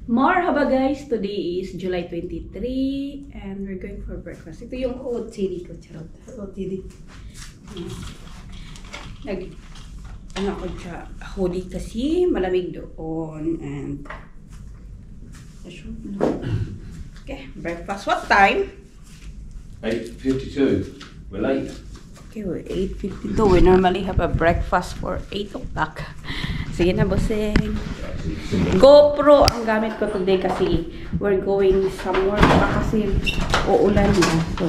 Marhaba guys! Today is July 23 and we're going for breakfast. Ito yung OOTD ko. Charot. OOTD. Ano ako siya, hoodie kasi malamig doon and okay, breakfast. What time? 8:52. We're late. Okay, we're 8:52. We normally have a breakfast for 8 o'clock. Sige na, bossing. GoPro ang gamit ko today kasi we're going somewhere pa kasi uulan na. So,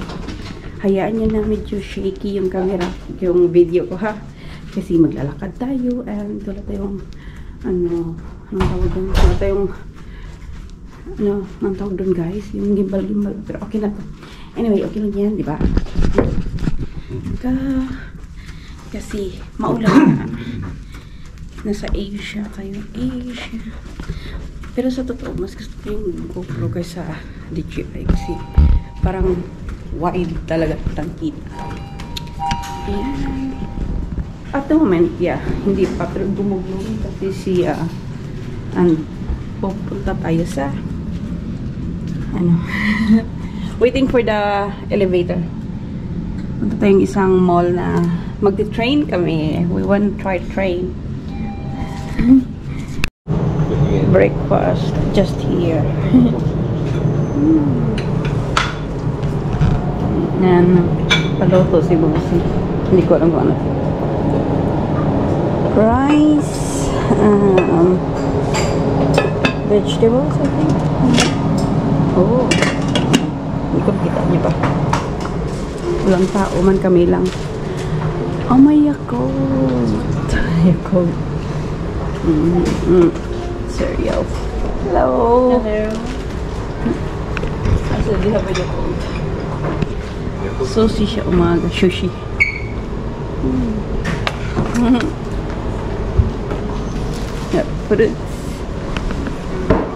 hayaan nyo na medyo shaky yung camera, yung video ko ha. Kasi maglalakad tayo and wala tayong anong tawag doon? Wala tayong anong tawag doon guys? Yung gimbal. Pero okay na to. Anyway, okay lang yan, di ba? Kasi maulan na. Nasa Asia tayo. Asia. Pero sa totoo, mas gusto ko yung GoPro kaysa DJI kasi parang wide talaga ang kita. Ayan. At the moment, yeah, hindi pa. Pero gumugulong kasi siya. And pupunta tayo sa waiting for the elevator. Punta tayong isang mall na magti-train kami. We want to try train. Breakfast just here. Yan, paluto si Bossy. Hindi ko alam kung ano. Rice, vegetables, I think. Oh, hindi ko kita niya pa. Walang tao man, kami lang. Oh my Yakult. Yakult. Cereal. Hello. Hello. I said, do you have a Yakult? Sushi siya umaga. Sushi. Yeah, put it.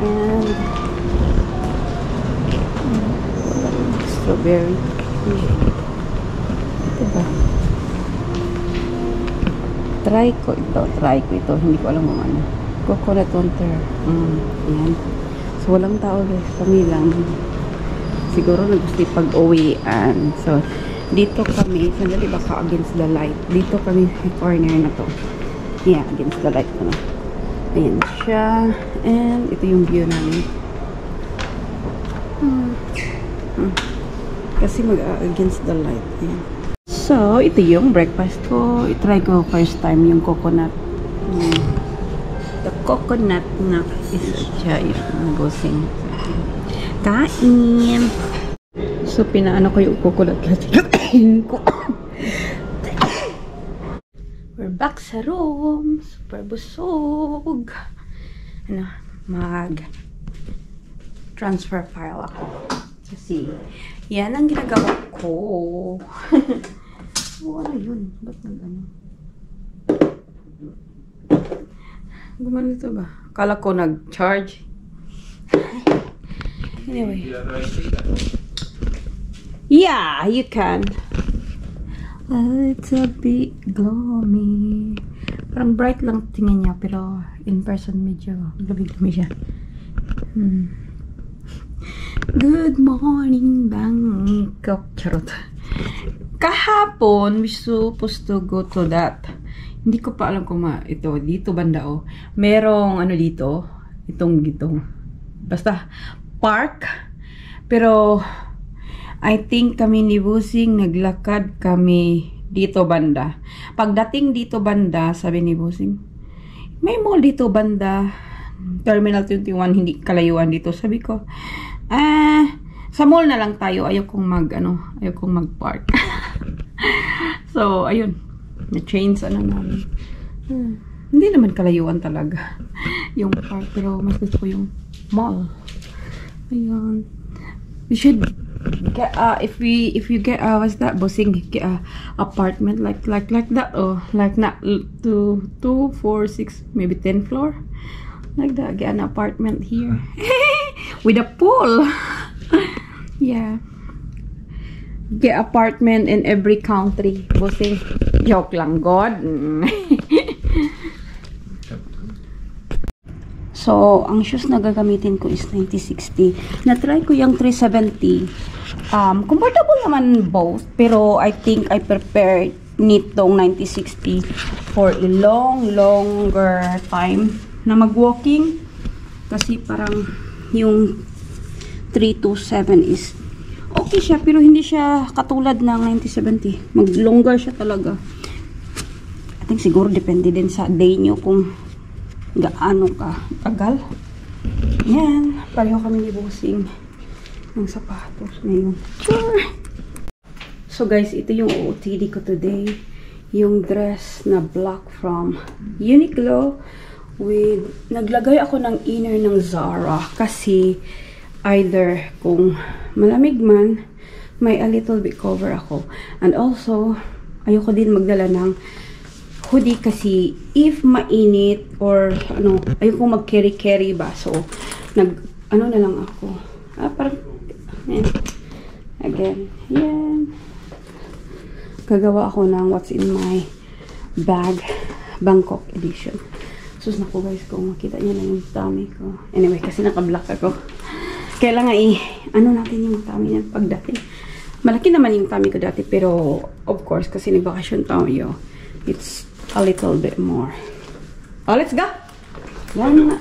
And strawberry. Diba? Try ko ito. Hindi ko alam kung ano. Coconut water. Yan. So, walang tao guys. Kami lang. Siguro nagusti pag-uwian. So, dito kami. Sandali baka against the light. Dito kami sa corner na to. Yeah, against the light. Ayan siya. And ito yung view namin. Kasi mag-against the light. Ayan. So, ito yung breakfast ko. I-try ko first time yung coconut. The coconut nut is siya yung Bossing. Kain! So, pinaano ko yung coconut kasi. We're back sa room. Super busog. Mag-transfer file ako. Kasi, yan ang ginagawa ko. Ano yun? Ba't nag-ano? Gumano ito ba? Akala ko nag-charge. Anyway. Yeah, you can. A little bit gloomy. Parang bright lang tingin niya, pero in person medyo lumig-lumi siya. Good morning, Bangkok. Charot. Kahapon, we supposed to go to that. Hindi ko pa alam kung ito, dito banda o. Merong ano dito, itong basta park. Pero I think kami ni Bossing naglakad kami dito banda. Pagdating dito banda, sabi ni Bossing, may mall dito banda. Terminal 21, hindi kalayuan dito. Sabi ko, sa mall na lang tayo. Ayaw kong mag-park. So, ayun. Na-change namin. Hindi naman kalayuan talaga yung park. Pero mas gusto ko yung mall. Ayun. We should get, if you get, what's that, Bossing, get a apartment like that, or like not 2, 4, 6, maybe 10 floor. Like that, get an apartment here. With a pool. Yeah. Get apartment in every country. Bossing. Joke lang, God. So, ang shoes na gagamitin ko is 9060. Na-try ko yung 370. Comfortable naman both. Pero I think I prefer nitong 9060 for a longer time na mag-walking. Kasi parang yung 327 is okay siya, pero hindi siya katulad ng 9070. Mag-longer siya talaga. I think siguro depende din sa day nyo kung gaano ka tagal. Yan. Pareho kami ni Bossing ng sapatos ngayon. Sure. So guys, ito yung OOTD ko today. Yung dress na black from Uniqlo with, naglagay ako ng inner ng Zara kasi either kung malamig man, may a little bit cover ako. And also, ayoko din magdala ng hoodie kasi if mainit or ano, ayoko mag-carry ba. So, ano na lang ako. Parang, yan. Again, yan. Gagawa ako ng what's in my bag, Bangkok edition. Sus na ko guys, kung makita niyo na yung tummy ko. Anyway, kasi naka-black ako. Kailangan ano natin yung tummy niya pagdating. Malaki naman yung tummy ko dati, pero of course, kasi nagbakasyon tayo, it's a little bit more. Oh, let's go! Yan na.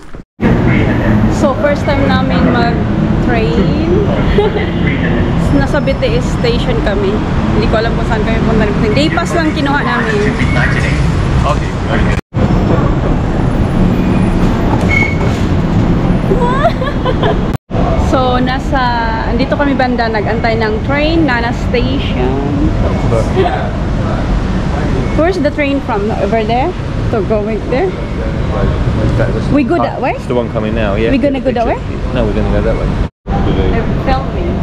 So, first time namin mag-train. Nasa BTS station kami. Hindi ko alam kung saan kami punta. Day pass lang kinuha namin. Okay, very good. So, andito kami banda, nag-antay ng train, Nana Station. Where's the train from? Over there? To go right there? We go that way? It's the one coming now, yeah. We gonna go that way? No, we're gonna go that way. They're filming.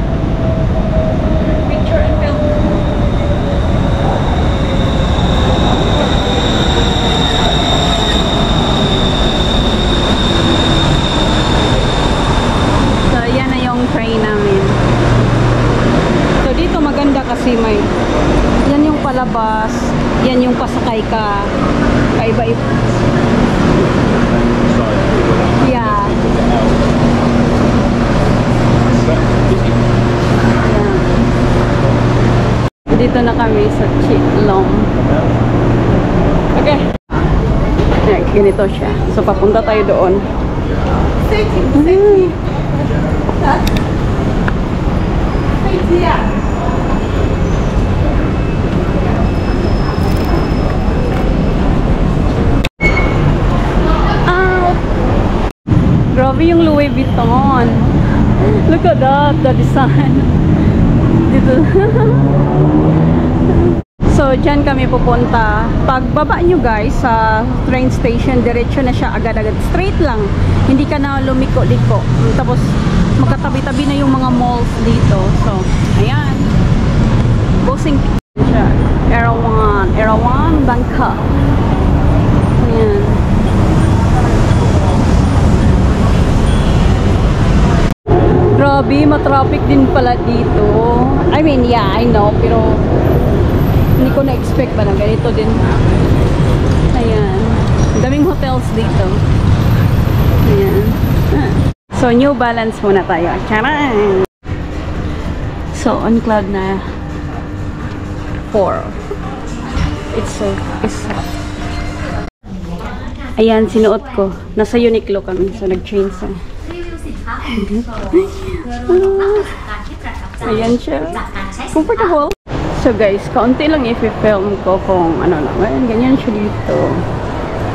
Picture and film. So, yan na yung train namin. So, dito maganda kasi yan yung palabas, yan yung pasakay ka. Kaiba-iba. Yeah. Dito na kami sa Chitlong. Okay. Ganito siya. So, papunta tayo doon. Grabe yung Louis Vuitton. Look at that, the design. Dito. So, dyan kami pupunta. Pagbaba nyo guys sa train station, diretso na siya agad-agad. Straight lang. Hindi ka na lumiko-liko. Tapos, magkatabi-tabi na yung mga malls dito. So, ayan. Bossing siya. Erawan, Bangkok. Ayan. Grabe, matraffic din pala dito. I mean, yeah, I know. Pero, hindi ko na-expect ba na ganito din. Ayan. Daming hotels dito. Ayan. So, New Balance muna tayo. Charan! So, on cloud na 4. It's ayan, sinuot ko. Nasa Uniqlo kami. So, nag-change sa ayan siya. Comfortable. So guys, kaunti lang i-film ko kung ano lang. Ayan, ganyan siya dito.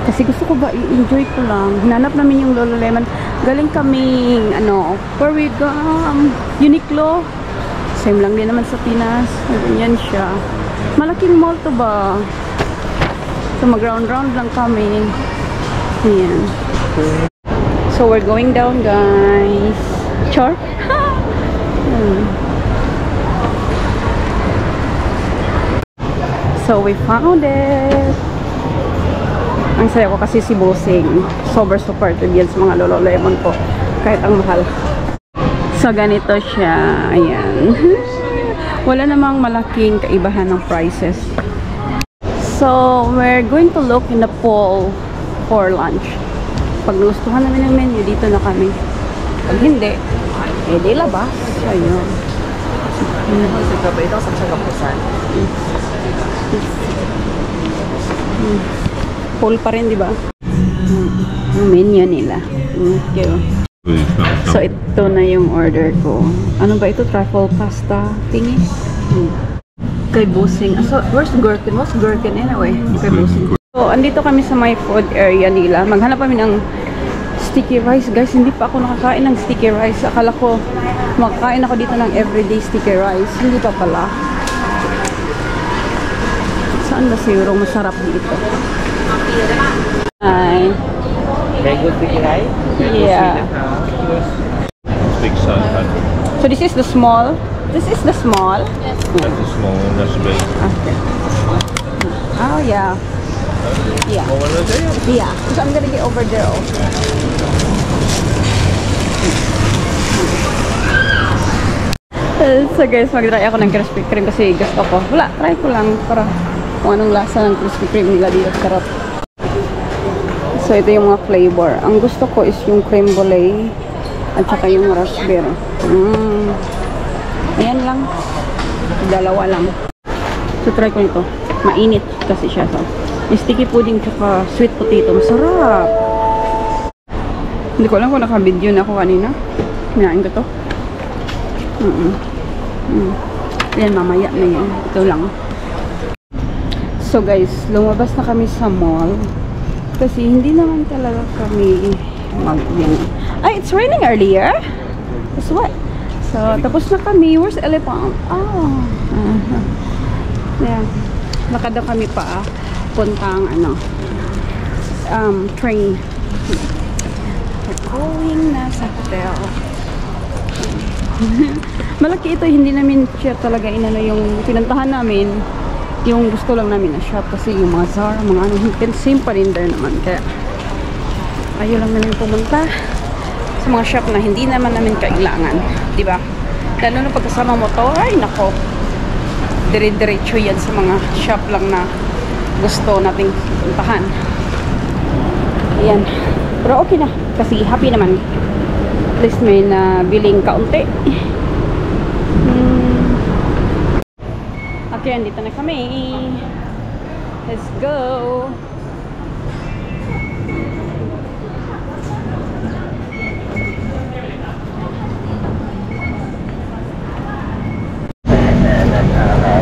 Kasi gusto ko ba i-enjoy ko lang. Hinanap namin yung Lululemon. Galing kaming, where we go? Uniqlo. Same lang din naman sa Pinas. Ganyan siya. Malaking mall to ba? So mag-round-round lang kami. Ayan. So we're going down guys. Char? So we found it. Ang saya ko kasi si Bossing. Super supportive yan sa mga Lululemon ko. Kahit ang mahal. So ganito siya. Ayan. Wala namang malaking kaibahan ng prices. So we're going to look in the pool for lunch. Pag nagustuhan namin ng menu, dito na kami. Pag hindi, eh di labas. Ayun. Full pa rin, di ba? Yung menu nila. Okay. So, ito na yung order ko. Ano ba ito? Truffle pasta thingy? Kay Busing. So, where's Gherkin? What's Gherkin anyway? Kay Busing. So, andito kami sa my food area nila. Maghanap kami ng sticky rice. Guys, hindi pa ako nakakain ng sticky rice. Akala ko, makakain ako dito ng everyday sticky rice. Hindi pa pala. Saan ba siguro masarap dito? Hi. Mango sticky rice? Yeah. Big size. So this is the small. This is the small. That's the small one, that's the big. Okay. Oh yeah. Yeah. What one was it? Yeah. So I'm gonna get over there. So guys, mag-try ako ng Krispy Kreme kasi gusto ko. Wala, try ko lang para kung anong lasa ng Krispy Kreme nila dito. Sarap. So ito yung mga flavor. Ang gusto ko is yung creme brulee at saka yung raspberry. Ayan lang. Dalawa lang. So try ko nito. Mainit kasi siya. So, yung sticky pudding tsaka sweet potato. Masarap. Hindi ko alam kung naka-video na ako kanina. Kinain ko to. Ayan, mamaya na yan. Ito lang. So guys, lumabas na kami sa mall. Kasi hindi naman talaga kami ay, it's raining earlier. That's what? So, tapos na kami. Where's Elephant? Oh. Yeah. Lakad daw kami pa puntang train. We're going na sa hotel. Malaki ito. Hindi namin siya talaga inano yung pinuntahan namin. Yung gusto lang namin na shop kasi yung mga Zara, mga same pa rin there naman. Kaya ayaw lang namin pumunta sa mga shop na hindi naman namin kailangan. Diba? Lalo na pagkasama mo to, ay nako. Dire-diretso yan sa mga shop lang na gusto nating puntahan. Ayan. Pero okay na. Kasi happy naman. At least may nabiling kaunti. Okay, andito na kami. Let's go.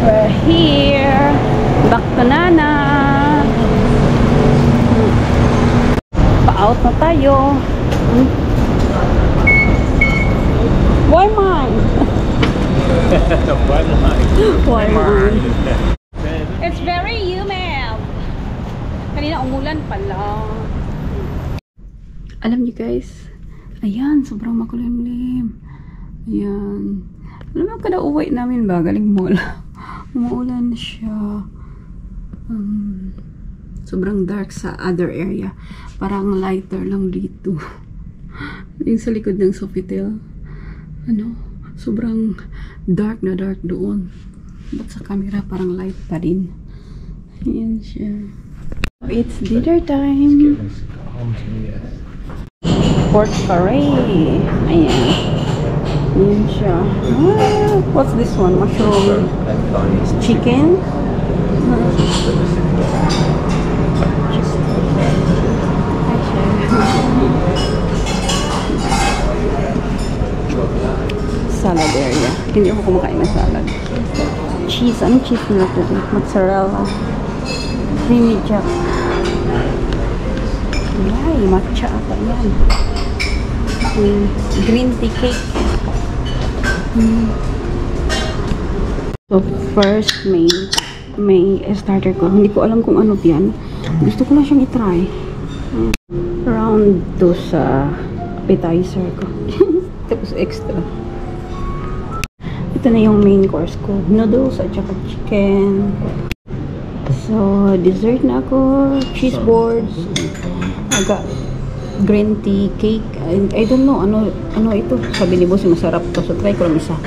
We're here. Back to Nana. Pa-out na tayo. Why mine? Why mine? It's very humid. Kanina umulan pala. Alam niyo guys, ayan, sobrang makulimlim. Ayan. Alam mo, kada uwi namin ba, galing mall. Umuulan siya. Sobrang dark sa other area. Parang lighter lang dito. Yung sa likod ng Sofitel. Sobrang dark na dark doon. But sa camera, parang light pa din. Ayan siya. It's dinner time. Pork curry. Ayan. Ayan siya. What's this one? Mushroom. Chicken. Salad area. Hindi ako kumakain ng salad. Cheese. Anong cheese nila ito? Mozzarella. Creamy jack. Ay, matcha ata yan. Green tea cake. So, first may starter ko. Hindi ko alam kung ano yan. Gusto ko lang siyang itry. Round 2 sa appetizer ko. Tapos extra. Ito na yung main course ko. Noodles at saka chicken. So, dessert na ako. Cheese boards. I got green tea cake. I don't know ano ito. Sabi ni boss, masarap to. So, try ko lang isa.